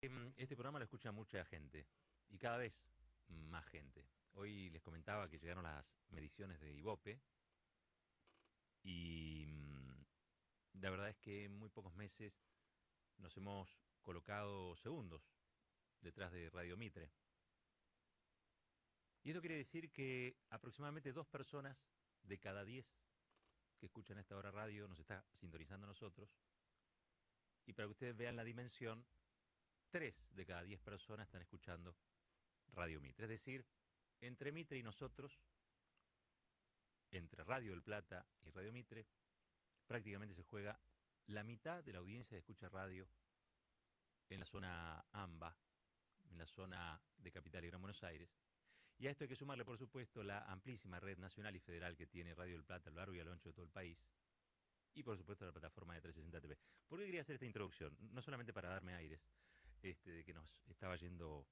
Este programa lo escucha mucha gente y cada vez más gente. Hoy les comentaba que llegaron las mediciones de Ibope y la verdad es que en muy pocos meses nos hemos colocado segundos detrás de Radio Mitre. Y eso quiere decir que aproximadamente 2 personas de cada 10 que escuchan a esta hora radio nos está sintonizando a nosotros. Y para que ustedes vean la dimensión, 3 de cada 10 personas están escuchando Radio Mitre. Es decir, entre Mitre y nosotros, entre Radio del Plata y Radio Mitre, prácticamente se juega la mitad de la audiencia de escucha radio en la zona AMBA, en la zona de Capital y Gran Buenos Aires. Y a esto hay que sumarle, por supuesto, la amplísima red nacional y federal que tiene Radio del Plata a lo largo y a lo ancho de todo el país. Y, por supuesto, la plataforma de 360 TV. ¿Por qué quería hacer esta introducción? No solamente para darme aires de que nos estaba yendo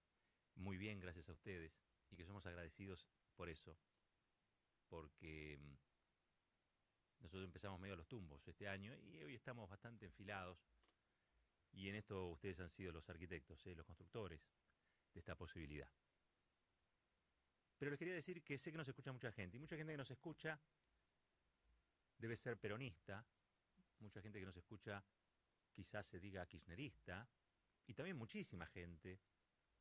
muy bien gracias a ustedes y que somos agradecidos por eso, porque nosotros empezamos medio a los tumbos este año y hoy estamos bastante enfilados y en esto ustedes han sido los arquitectos, los constructores de esta posibilidad. Pero les quería decir que sé que nos escucha mucha gente y mucha gente que nos escucha debe ser peronista, mucha gente que nos escucha quizás se diga kirchnerista y también muchísima gente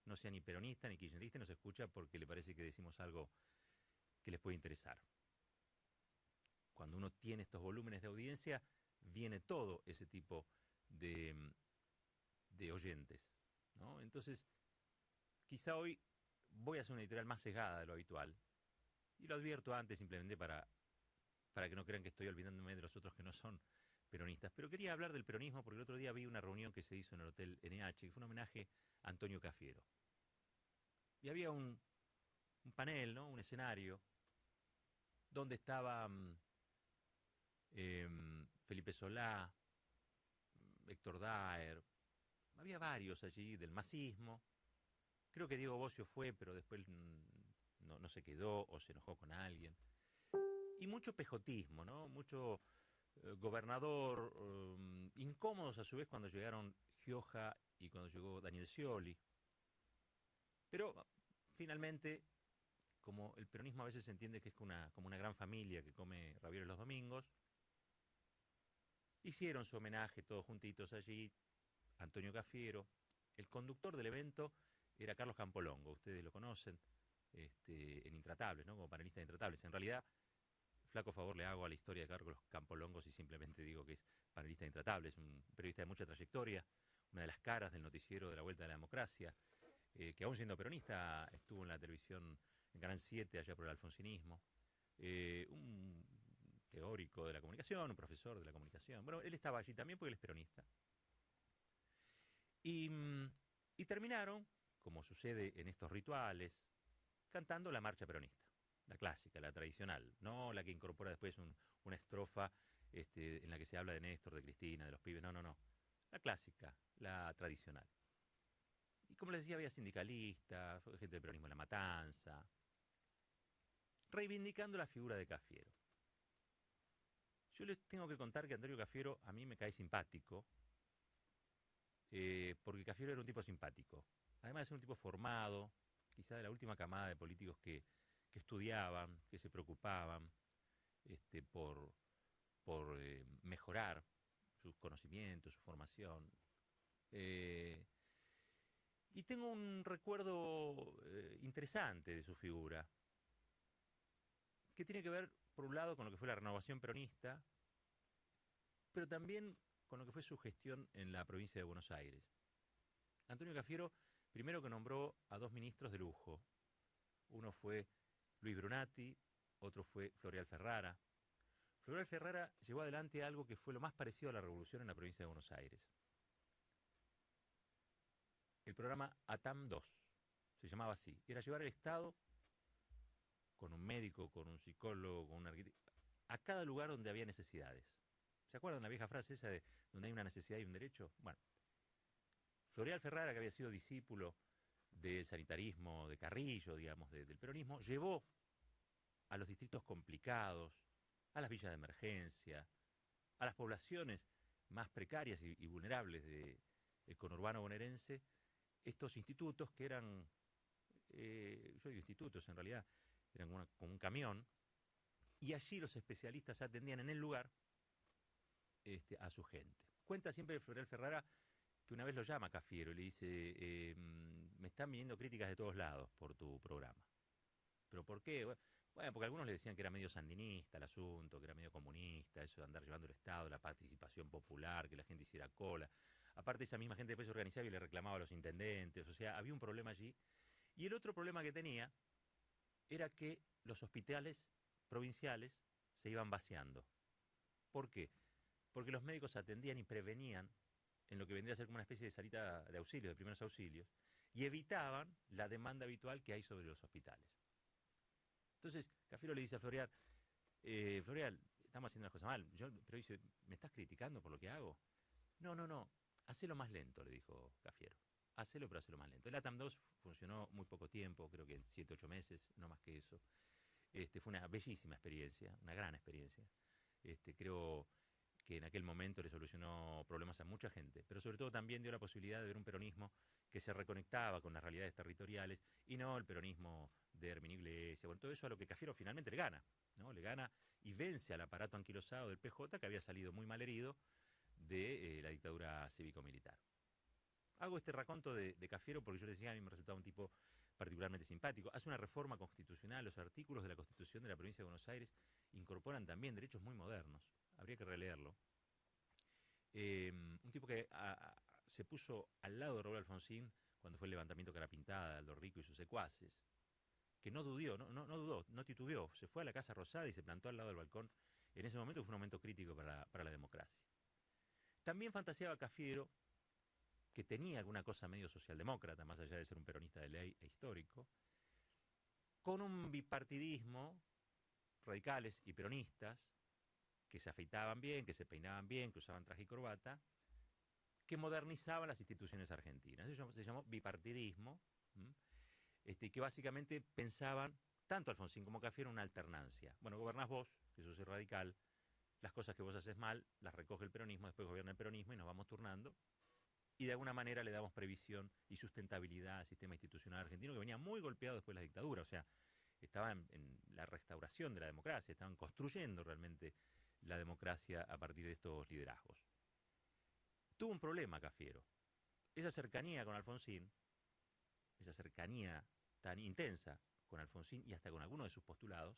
no sea ni peronista ni kirchnerista y nos escucha porque le parece que decimos algo que les puede interesar. Cuando uno tiene estos volúmenes de audiencia, viene todo ese tipo de oyentes, ¿no? Entonces, quizá hoy voy a hacer una editorial más sesgada de lo habitual, y lo advierto antes simplemente para que no crean que estoy olvidándome de los otros que no son peronistas. Pero quería hablar del peronismo porque el otro día vi una reunión que se hizo en el Hotel NH, que fue un homenaje a Antonio Cafiero. Y había un panel, ¿no? Un escenario, donde estaba Felipe Solá, Héctor Daer, había varios allí del masismo. Creo que Diego Bocio fue, pero después no se quedó o se enojó con alguien. Y mucho pejotismo, ¿no? Mucho gobernador, incómodos a su vez cuando llegaron Gioja y cuando llegó Daniel Scioli. Pero finalmente, como el peronismo a veces se entiende que es como una gran familia que come ravioles los domingos, hicieron su homenaje todos juntitos allí, Antonio Cafiero. El conductor del evento era Carlos Campolongo, ustedes lo conocen, en Intratables, ¿no? Como panelista de Intratables. En realidad, flaco favor le hago a la historia de Carlos Campolongo si simplemente digo que es panelista de Intratables, un periodista de mucha trayectoria, una de las caras del noticiero de la Vuelta a la Democracia, que aún siendo peronista estuvo en la televisión en Canal 7 allá por el alfonsinismo, un teórico de la comunicación, un profesor de la comunicación. Bueno, él estaba allí también porque él es peronista. Y, y terminaron, como sucede en estos rituales, cantando la marcha peronista, la clásica, la tradicional, no la que incorpora después una estrofa en la que se habla de Néstor, de Cristina, de los pibes, no, la clásica, la tradicional. Y como les decía, había sindicalistas, gente del peronismo en La Matanza, reivindicando la figura de Cafiero. Yo les tengo que contar que Antonio Cafiero a mí me cae simpático, porque Cafiero era un tipo simpático. Además de ser un tipo formado, quizá de la última camada de políticos que estudiaban, que se preocupaban por mejorar sus conocimientos, su formación. Eh, y tengo un recuerdo interesante de su figura, que tiene que ver, por un lado, con lo que fue la renovación peronista, pero también con lo que fue su gestión en la provincia de Buenos Aires. Antonio Cafiero, primero que nombró a 2 ministros de lujo. Uno fue Luis Brunati, otro fue Floreal Ferrara. Floreal Ferrara llevó adelante algo que fue lo más parecido a la revolución en la provincia de Buenos Aires. El programa ATAM 2 se llamaba así. Era llevar el Estado con un médico, con un psicólogo, con un arquitecto, a cada lugar donde había necesidades. ¿Se acuerdan la vieja frase esa de donde hay una necesidad y un derecho? Bueno, Floreal Ferrara, que había sido discípulo del sanitarismo de Carrillo, digamos, del peronismo, llevó a los distritos complicados, a las villas de emergencia, a las poblaciones más precarias y vulnerables del conurbano bonaerense, estos institutos que eran, yo digo institutos en realidad, eran como un camión, y allí los especialistas atendían en el lugar a su gente. Cuenta siempre Floreal Ferrara que una vez lo llama Cafiero y le dice, me están viniendo críticas de todos lados por tu programa. ¿Pero por qué? Bueno, porque algunos le decían que era medio sandinista el asunto, que era medio comunista, eso de andar llevando el Estado, la participación popular, que la gente hiciera cola. Aparte, esa misma gente después se organizaba y le reclamaba a los intendentes, o sea, había un problema allí. Y el otro problema que tenía era que los hospitales provinciales se iban vaciando. ¿Por qué? Porque los médicos atendían y prevenían en lo que vendría a ser como una especie de salita de auxilio, de primeros auxilios, y evitaban la demanda habitual que hay sobre los hospitales. Entonces, Cafiero le dice a Floreal, Floreal, estamos haciendo las cosas mal. Pero dice, ¿me estás criticando por lo que hago? No, no, no, hacelo más lento, le dijo Cafiero. Hacelo, pero hacelo más lento. El ATAM 2 funcionó muy poco tiempo, creo que en 7, 8 meses, no más que eso. Fue una bellísima experiencia, una gran experiencia. Creo que en aquel momento le solucionó problemas a mucha gente, pero sobre todo también dio la posibilidad de ver un peronismo que se reconectaba con las realidades territoriales y no el peronismo de Herminio Iglesias, bueno, todo eso a lo que Cafiero finalmente le gana, ¿no? Le gana y vence al aparato anquilosado del PJ, que había salido muy mal herido de la dictadura cívico-militar. Hago este raconto de Cafiero porque yo les decía, a mí me resultaba un tipo particularmente simpático. Hace una reforma constitucional, los artículos de la Constitución de la provincia de Buenos Aires incorporan también derechos muy modernos, habría que releerlo. Un tipo que se puso al lado de Raúl Alfonsín cuando fue el levantamiento Cara Pintada, Aldo Rico y sus secuaces, que no dudó, no dudó, no titubeó, se fue a la Casa Rosada y se plantó al lado del balcón en ese momento, que fue un momento crítico para la democracia. También fantaseaba Cafiero, que tenía alguna cosa medio socialdemócrata, más allá de ser un peronista de ley e histórico, con un bipartidismo, radicales y peronistas, que se afeitaban bien, que se peinaban bien, que usaban traje y corbata, que modernizaban las instituciones argentinas. Eso se llamó bipartidismo, que básicamente pensaban, tanto Alfonsín como Cafiero, una alternancia. Bueno, gobernás vos, que sos el radical, las cosas que vos haces mal las recoge el peronismo, después gobierna el peronismo y nos vamos turnando. Y de alguna manera le damos previsión y sustentabilidad al sistema institucional argentino, que venía muy golpeado después de la dictadura. O sea, estaban en la restauración de la democracia, estaban construyendo realmente la democracia a partir de estos liderazgos. Tuvo un problema Cafiero. Esa cercanía con Alfonsín, esa cercanía tan intensa con Alfonsín y hasta con algunos de sus postulados,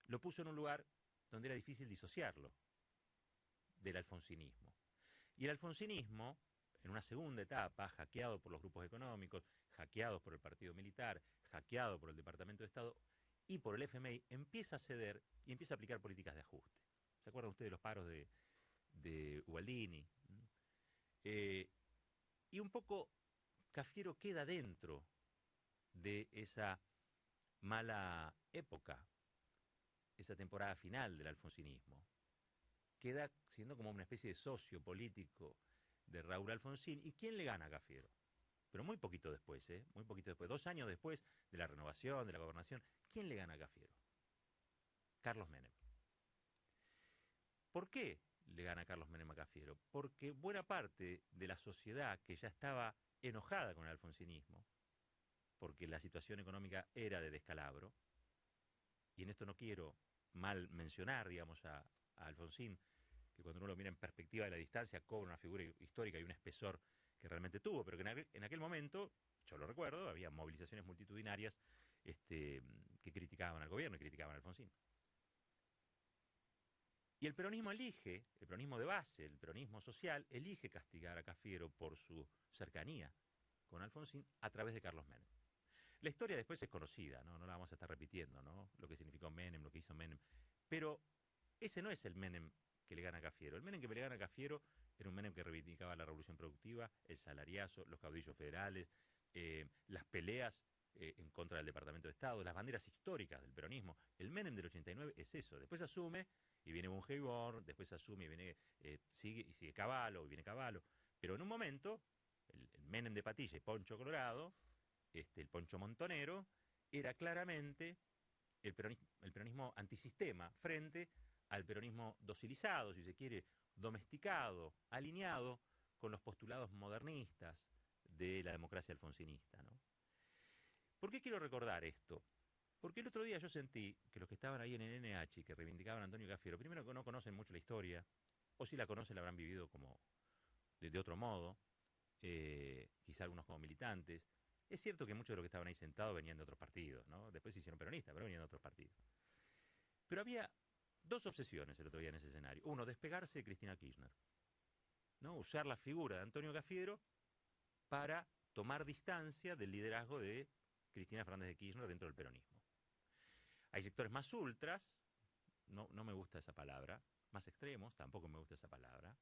lo puso en un lugar donde era difícil disociarlo del alfonsinismo. Y el alfonsinismo, en una segunda etapa, hackeado por los grupos económicos, hackeado por el partido militar, hackeado por el Departamento de Estado y por el FMI, empieza a ceder y empieza a aplicar políticas de ajuste. ¿Se acuerdan ustedes de los paros de Ubaldini? Y un poco Cafiero queda dentro de esa mala época, esa temporada final del alfonsinismo. Queda siendo como una especie de socio político de Raúl Alfonsín. ¿Y quién le gana a Cafiero? Pero muy poquito después, muy poquito después, 2 años después de la renovación, de la gobernación, ¿quién le gana a Cafiero? Carlos Menem. ¿Por qué le gana Carlos Menem a Cafiero? Porque buena parte de la sociedad que ya estaba enojada con el alfonsinismo, porque la situación económica era de descalabro, y en esto no quiero mal mencionar, digamos, a Alfonsín, que cuando uno lo mira en perspectiva de la distancia cobra una figura histórica y un espesor que realmente tuvo, pero que en aquel momento, yo lo recuerdo, había movilizaciones multitudinarias que criticaban al gobierno y criticaban a Alfonsín. Y el peronismo elige, el peronismo de base, el peronismo social, elige castigar a Cafiero por su cercanía con Alfonsín a través de Carlos Menem. La historia después es conocida, ¿no? No la vamos a estar repitiendo, ¿no? Lo que significó Menem, lo que hizo Menem. Pero ese no es el Menem que le gana a Cafiero. El Menem que le gana a Cafiero era un Menem que reivindicaba la revolución productiva, el salariazo, los caudillos federales, las peleas en contra del Departamento de Estado, las banderas históricas del peronismo. El Menem del 89 es eso. Después asume y viene Bungeborn, después asume y viene, sigue Cavallo, y viene Cavallo. Pero en un momento, el Menem de Patilla y Poncho Colorado, el Poncho Montonero, era claramente el peronismo antisistema frente al peronismo docilizado, si se quiere, domesticado, alineado con los postulados modernistas de la democracia alfonsinista, ¿no? ¿Por qué quiero recordar esto? Porque el otro día yo sentí que los que estaban ahí en el NH y que reivindicaban a Antonio Cafiero, primero que no conocen mucho la historia, o si la conocen la habrán vivido como de otro modo, quizá algunos como militantes. Es cierto que muchos de los que estaban ahí sentados venían de otros partidos, ¿no? Después se hicieron peronistas, pero venían de otros partidos. Pero había dos obsesiones el otro día en ese escenario. Uno, despegarse de Cristina Kirchner, ¿no? Usar la figura de Antonio Cafiero para tomar distancia del liderazgo de Cristina Fernández de Kirchner dentro del peronismo. Hay sectores más ultras, no me gusta esa palabra, más extremos, tampoco me gusta esa palabra,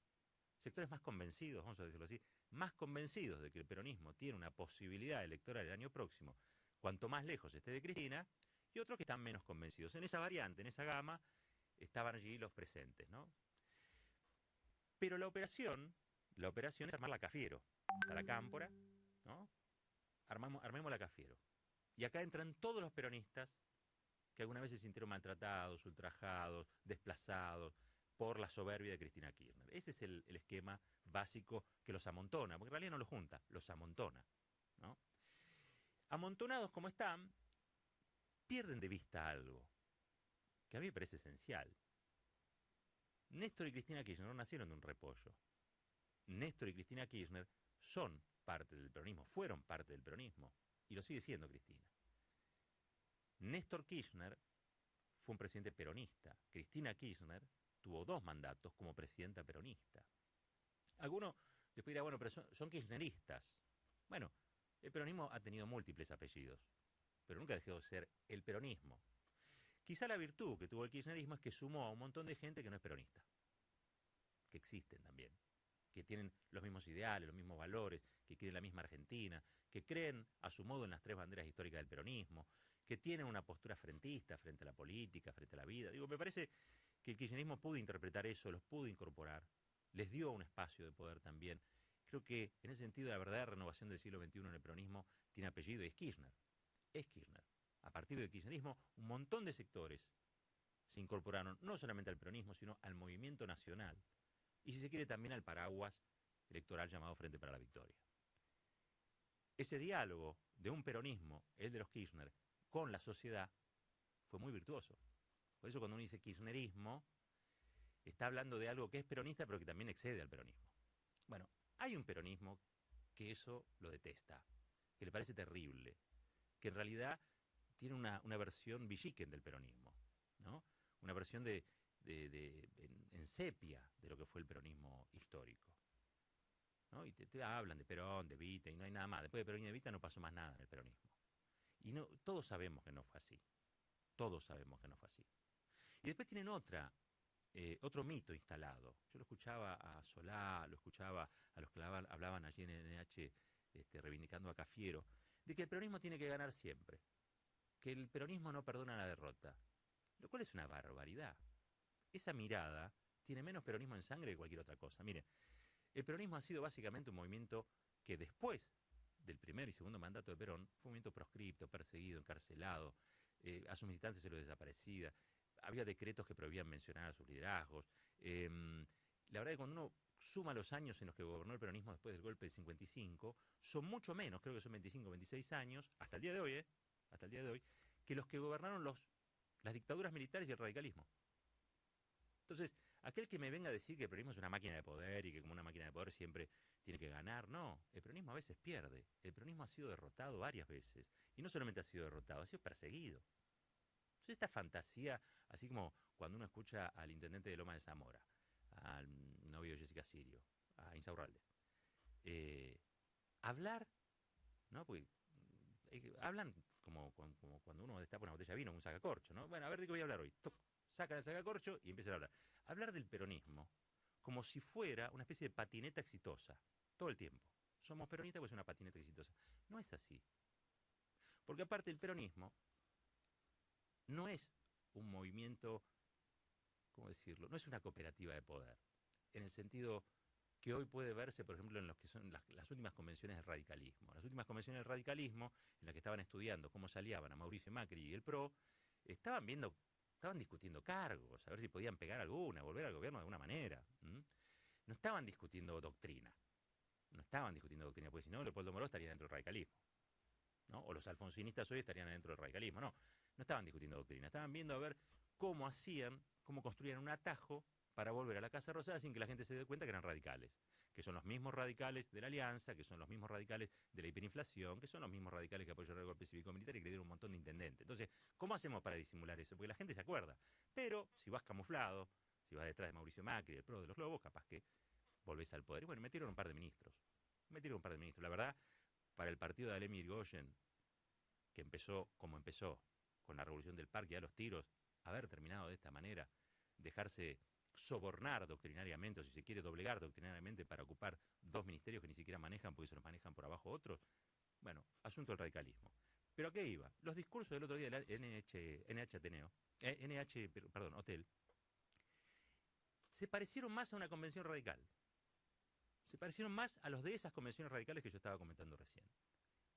sectores más convencidos, vamos a decirlo así, más convencidos de que el peronismo tiene una posibilidad electoral el año próximo, cuanto más lejos esté de Cristina, y otros que están menos convencidos. En esa variante, en esa gama, estaban allí los presentes, ¿no? Pero la operación es armar la Cafiero. Está la Cámpora, ¿no? Armemos la Cafiero. Y acá entran todos los peronistas que alguna vez se sintieron maltratados, ultrajados, desplazados por la soberbia de Cristina Kirchner. Ese es el esquema básico que los amontona, porque en realidad no los junta, los amontona, ¿no? Amontonados como están, pierden de vista algo que a mí me parece esencial. Néstor y Cristina Kirchner no nacieron de un repollo. Néstor y Cristina Kirchner son parte del peronismo, fueron parte del peronismo, y lo sigue siendo Cristina. Néstor Kirchner fue un presidente peronista. Cristina Kirchner tuvo 2 mandatos como presidenta peronista. Algunos después dirán, bueno, pero son kirchneristas. Bueno, el peronismo ha tenido múltiples apellidos, pero nunca dejó de ser el peronismo. Quizá la virtud que tuvo el kirchnerismo es que sumó a un montón de gente que no es peronista, que existen también, que tienen los mismos ideales, los mismos valores, que quieren la misma Argentina, que creen a su modo en las 3 banderas históricas del peronismo, que tienen una postura frentista frente a la política, frente a la vida. Digo, me parece que el kirchnerismo pudo interpretar eso, los pudo incorporar, les dio un espacio de poder también. Creo que en ese sentido la verdadera renovación del siglo XXI en el peronismo tiene apellido y es Kirchner. Es Kirchner. A partir del kirchnerismo, un montón de sectores se incorporaron no solamente al peronismo, sino al movimiento nacional. Y si se quiere también al paraguas electoral llamado Frente para la Victoria. Ese diálogo de un peronismo, el de los Kirchner, con la sociedad, fue muy virtuoso. Por eso cuando uno dice kirchnerismo, está hablando de algo que es peronista, pero que también excede al peronismo. Bueno, hay un peronismo que eso lo detesta, que le parece terrible, que en realidad tiene una versión villiquen del peronismo, ¿no? Una versión en sepia de lo que fue el peronismo histórico, ¿no? Y te hablan de Perón, de Evita, y no hay nada más. Después de Perón y de Evita no pasó más nada en el peronismo. Y no, todos sabemos que no fue así. Todos sabemos que no fue así. Y después tienen otro mito instalado. Yo lo escuchaba a Solá, lo escuchaba a los que hablaban allí en el NH, reivindicando a Cafiero, de que el peronismo tiene que ganar siempre, que el peronismo no perdona la derrota, lo cual es una barbaridad. Esa mirada tiene menos peronismo en sangre que cualquier otra cosa. Mire, el peronismo ha sido básicamente un movimiento que después del primer y segundo mandato de Perón fue un movimiento proscripto, perseguido, encarcelado, a sus militantes se los desaparecía, había decretos que prohibían mencionar a sus liderazgos. La verdad es que cuando uno suma los años en los que gobernó el peronismo después del golpe del 55, son mucho menos, creo que son 25, 26 años, hasta el día de hoy, hasta el día de hoy, que los que gobernaron las dictaduras militares y el radicalismo. Entonces, aquel que me venga a decir que el peronismo es una máquina de poder y que como una máquina de poder siempre tiene que ganar, no, el peronismo a veces pierde. El peronismo ha sido derrotado varias veces. Y no solamente ha sido derrotado, ha sido perseguido. Entonces, esta fantasía, así como cuando uno escucha al intendente de Loma de Zamora, al novio de Jessica Sirio, a Insaurralde, hablar, ¿no? Porque hablan como cuando uno destapa una botella de vino, un sacacorcho, ¿no? Bueno, a ver de qué voy a hablar hoy. Sacan el sacacorcho y empiezan a hablar. Hablar del peronismo como si fuera una especie de patineta exitosa, todo el tiempo. Somos peronistas porque es una patineta exitosa. No es así. Porque aparte el peronismo no es un movimiento, ¿cómo decirlo? No es una cooperativa de poder, en el sentido que hoy puede verse, por ejemplo, en lo que son las últimas convenciones del radicalismo. Las últimas convenciones del radicalismo, en las que estaban estudiando cómo se aliaban a Mauricio Macri y el PRO, estaban discutiendo cargos, a ver si podían pegar alguna, volver al gobierno de alguna manera. No estaban discutiendo doctrina. no estaban discutiendo doctrina, porque si no, Leopoldo Moró estaría dentro del radicalismo, ¿no? O los alfonsinistas hoy estarían dentro del radicalismo. No, no estaban discutiendo doctrina, estaban viendo a ver cómo cómo construían un atajo para volver a la Casa Rosada sin que la gente se dé cuenta que eran radicales, que son los mismos radicales de la Alianza, que son los mismos radicales de la hiperinflación, que son los mismos radicales que apoyaron el golpe cívico-militar y que le dieron un montón de intendentes. Entonces, ¿cómo hacemos para disimular eso? Porque la gente se acuerda. Pero si vas camuflado, si vas detrás de Mauricio Macri, del PRO, de los Lobos, capaz que volvés al poder. Y bueno, metieron un par de ministros. Metieron un par de ministros. La verdad, para el partido de Alem Irigoyen, que empezó como empezó, con la revolución del parque a los tiros, haber terminado de esta manera, dejarse sobornar doctrinariamente, o si se quiere doblegar doctrinariamente para ocupar dos ministerios que ni siquiera manejan porque se los manejan por abajo otros, bueno, asunto del radicalismo. ¿Pero a qué iba? Los discursos del otro día del NH Ateneo, perdón, Hotel, se parecieron más a una convención radical. Se parecieron más a los de esas convenciones radicales que yo estaba comentando recién.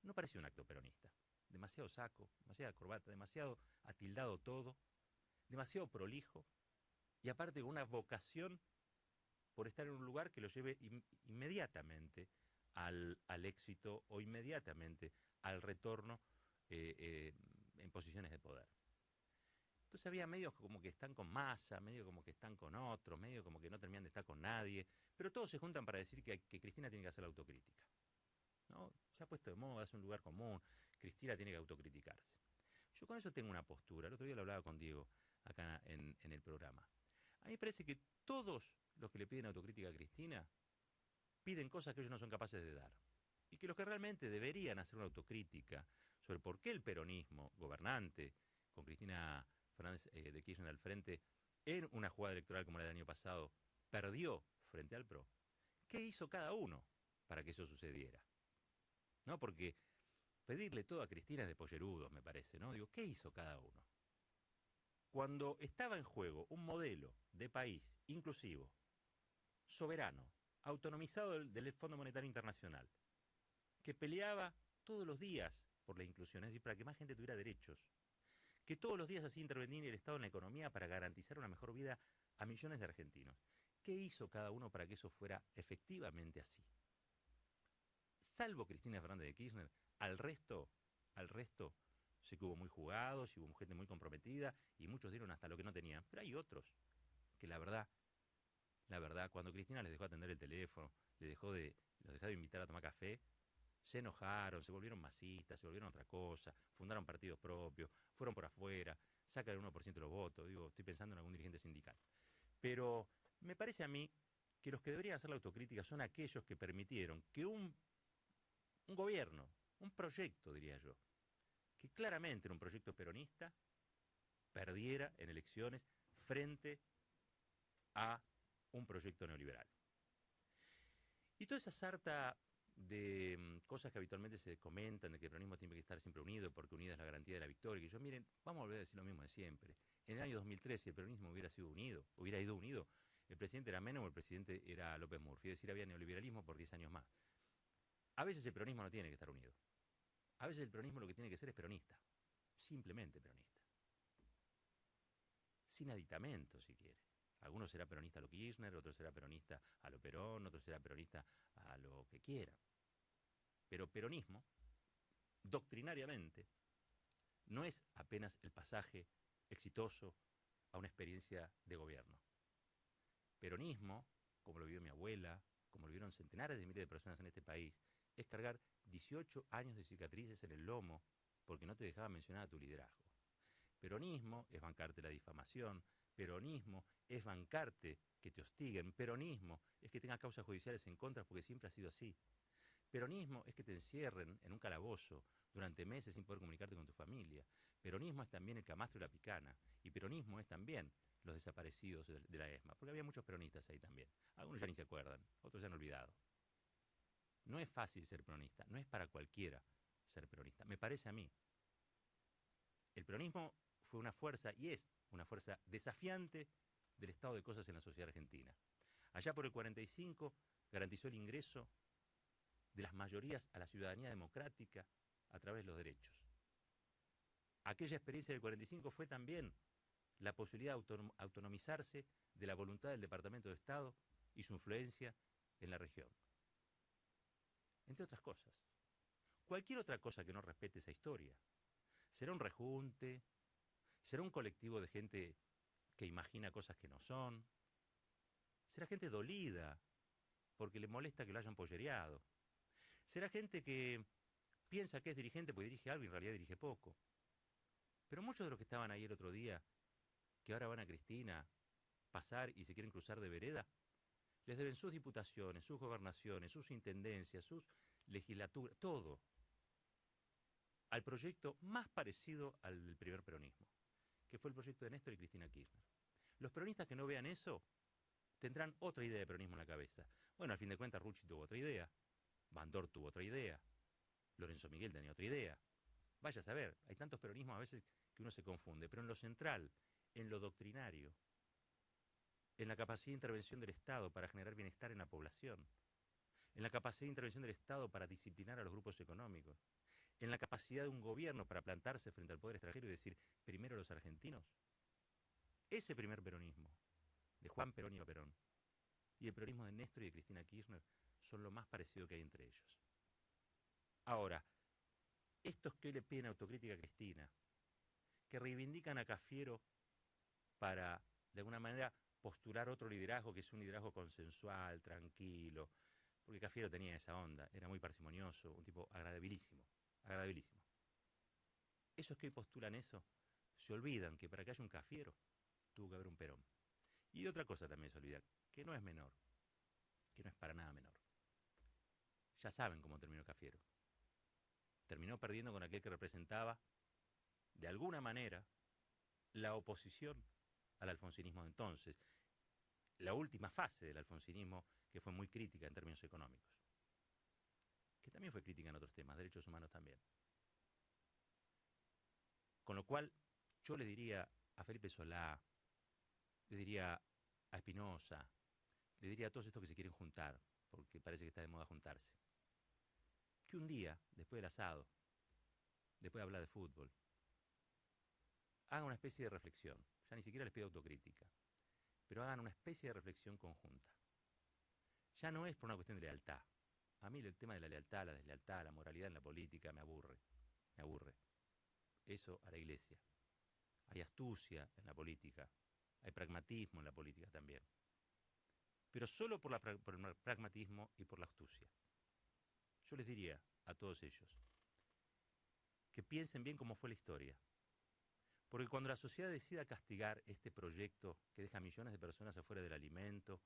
No parecía un acto peronista. Demasiado saco, demasiada corbata, demasiado atildado todo, demasiado prolijo, y aparte con una vocación por estar en un lugar que lo lleve inmediatamente al éxito o inmediatamente al retorno en posiciones de poder. Entonces había medios como que están con Massa, medio como que están con otros, medio como que no terminan de estar con nadie, pero todos se juntan para decir que Cristina tiene que hacer la autocrítica, ¿no? Se ha puesto de moda, es un lugar común, Cristina tiene que autocriticarse. Yo con eso tengo una postura, el otro día lo hablaba con Diego acá en el programa. A mí me parece que todos los que le piden autocrítica a Cristina piden cosas que ellos no son capaces de dar. Y que los que realmente deberían hacer una autocrítica sobre por qué el peronismo gobernante, con Cristina Fernández de Kirchner al frente, en una jugada electoral como la del año pasado, perdió frente al PRO, ¿qué hizo cada uno para que eso sucediera? ¿No? Porque pedirle todo a Cristina es de pollerudos, me parece, ¿no? Digo, ¿qué hizo cada uno? Cuando estaba en juego un modelo de país inclusivo, soberano, autonomizado del Fondo Monetario Internacional, que peleaba todos los días por la inclusión, es decir, para que más gente tuviera derechos, que todos los días hacía intervenir el Estado en la economía para garantizar una mejor vida a millones de argentinos. ¿Qué hizo cada uno para que eso fuera efectivamente así? Salvo Cristina Fernández de Kirchner, al resto, sé que hubo muy jugados, y hubo gente muy comprometida, y muchos dieron hasta lo que no tenían. Pero hay otros que la verdad, cuando Cristina les dejó atender el teléfono, los dejó de invitar a tomar café, se enojaron, se volvieron masistas, se volvieron otra cosa, fundaron partidos propios, fueron por afuera, sacan el 1% de los votos. Digo, estoy pensando en algún dirigente sindical. Pero me parece a mí que los que deberían hacer la autocrítica son aquellos que permitieron que un gobierno, un proyecto, diría yo, que claramente era un proyecto peronista, perdiera en elecciones frente a un proyecto neoliberal. Y toda esa sarta de cosas que habitualmente se comentan, de que el peronismo tiene que estar siempre unido, porque unida es la garantía de la victoria, y que yo, miren, vamos a volver a decir lo mismo de siempre. En el año 2003, si el peronismo hubiera ido unido, el presidente era Menem o el presidente era López Murphy, es decir, había neoliberalismo por 10 años más. A veces el peronismo no tiene que estar unido. A veces el peronismo lo que tiene que ser es peronista, simplemente peronista. Sin aditamento, si quiere. Algunos será peronista a lo Kirchner, otros será peronista a lo Perón, otros será peronista a lo que quiera. Pero peronismo, doctrinariamente, no es apenas el pasaje exitoso a una experiencia de gobierno. Peronismo, como lo vivió mi abuela, como lo vivieron centenares de miles de personas en este país, es cargar 18 años de cicatrices en el lomo porque no te dejaba mencionar a tu liderazgo. Peronismo es bancarte la difamación, peronismo es bancarte que te hostiguen, peronismo es que tengas causas judiciales en contra porque siempre ha sido así. Peronismo es que te encierren en un calabozo durante meses sin poder comunicarte con tu familia. Peronismo es también el camastro y la picana. Y peronismo es también los desaparecidos de la ESMA, porque había muchos peronistas ahí también. Algunos ya ni se acuerdan, otros ya han olvidado. No es fácil ser peronista, no es para cualquiera ser peronista, me parece a mí. El peronismo fue una fuerza, y es una fuerza desafiante del estado de cosas en la sociedad argentina. Allá por el 45 garantizó el ingreso de las mayorías a la ciudadanía democrática a través de los derechos. Aquella experiencia del 45 fue también la posibilidad de autonomizarse de la voluntad del Departamento de Estado y su influencia en la región. entre otras cosas. Cualquier otra cosa que no respete esa historia. Será un rejunte, será un colectivo de gente que imagina cosas que no son, será gente dolida porque le molesta que lo hayan pollereado, será gente que piensa que es dirigente porque dirige algo y en realidad dirige poco. Pero muchos de los que estaban ahí el otro día, que ahora van a Cristina, pasar y se quieren cruzar de vereda, les deben sus diputaciones, sus gobernaciones, sus intendencias, sus legislaturas, todo, al proyecto más parecido al del primer peronismo, que fue el proyecto de Néstor y Cristina Kirchner. Los peronistas que no vean eso tendrán otra idea de peronismo en la cabeza. Bueno, al fin de cuentas, Rucci tuvo otra idea, Bandor tuvo otra idea, Lorenzo Miguel tenía otra idea. Vaya a saber, hay tantos peronismos a veces que uno se confunde, pero en lo central, en lo doctrinario, en la capacidad de intervención del Estado para generar bienestar en la población, en la capacidad de intervención del Estado para disciplinar a los grupos económicos, en la capacidad de un gobierno para plantarse frente al poder extranjero y decir, primero los argentinos. Ese primer peronismo, de Juan Perón y Eva Perón, y el peronismo de Néstor y de Cristina Kirchner, son lo más parecido que hay entre ellos. Ahora, estos que hoy le piden autocrítica a Cristina, que reivindican a Cafiero para, de alguna manera, postular otro liderazgo que es un liderazgo consensual, tranquilo, porque Cafiero tenía esa onda, era muy parsimonioso, un tipo agradabilísimo, agradabilísimo. Esos que hoy postulan eso, se olvidan que para que haya un Cafiero, tuvo que haber un Perón. Y de otra cosa también se olvidan, que no es menor, que no es para nada menor. Ya saben cómo terminó Cafiero. Terminó perdiendo con aquel que representaba, de alguna manera, la oposición al alfonsinismo de entonces, la última fase del alfonsinismo que fue muy crítica en términos económicos, que también fue crítica en otros temas, derechos humanos también. Con lo cual, yo le diría a Felipe Solá, le diría a Espinosa, le diría a todos estos que se quieren juntar, porque parece que está de moda juntarse, que un día, después del asado, después de hablar de fútbol, hagan una especie de reflexión, ya ni siquiera les pido autocrítica, pero hagan una especie de reflexión conjunta. Ya no es por una cuestión de lealtad. A mí el tema de la lealtad, la deslealtad, la moralidad en la política me aburre, me aburre. Eso a la iglesia. Hay astucia en la política, hay pragmatismo en la política también. Pero solo por el pragmatismo y por la astucia. Yo les diría a todos ellos que piensen bien cómo fue la historia. Porque cuando la sociedad decida castigar este proyecto que deja a millones de personas afuera del alimento,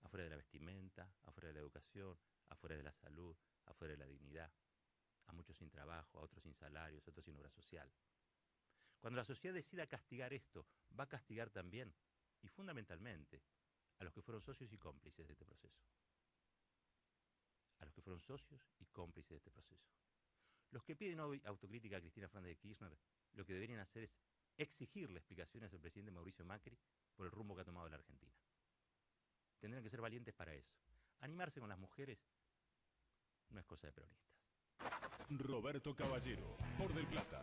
afuera de la vestimenta, afuera de la educación, afuera de la salud, afuera de la dignidad, a muchos sin trabajo, a otros sin salarios, a otros sin obra social. Cuando la sociedad decida castigar esto, va a castigar también, y fundamentalmente, a los que fueron socios y cómplices de este proceso. A los que fueron socios y cómplices de este proceso. Los que piden hoy autocrítica a Cristina Fernández de Kirchner, lo que deberían hacer es exigirle explicaciones al presidente Mauricio Macri por el rumbo que ha tomado la Argentina. Tendrán que ser valientes para eso. Animarse con las mujeres no es cosa de peronistas. Roberto Caballero, por Del Plata.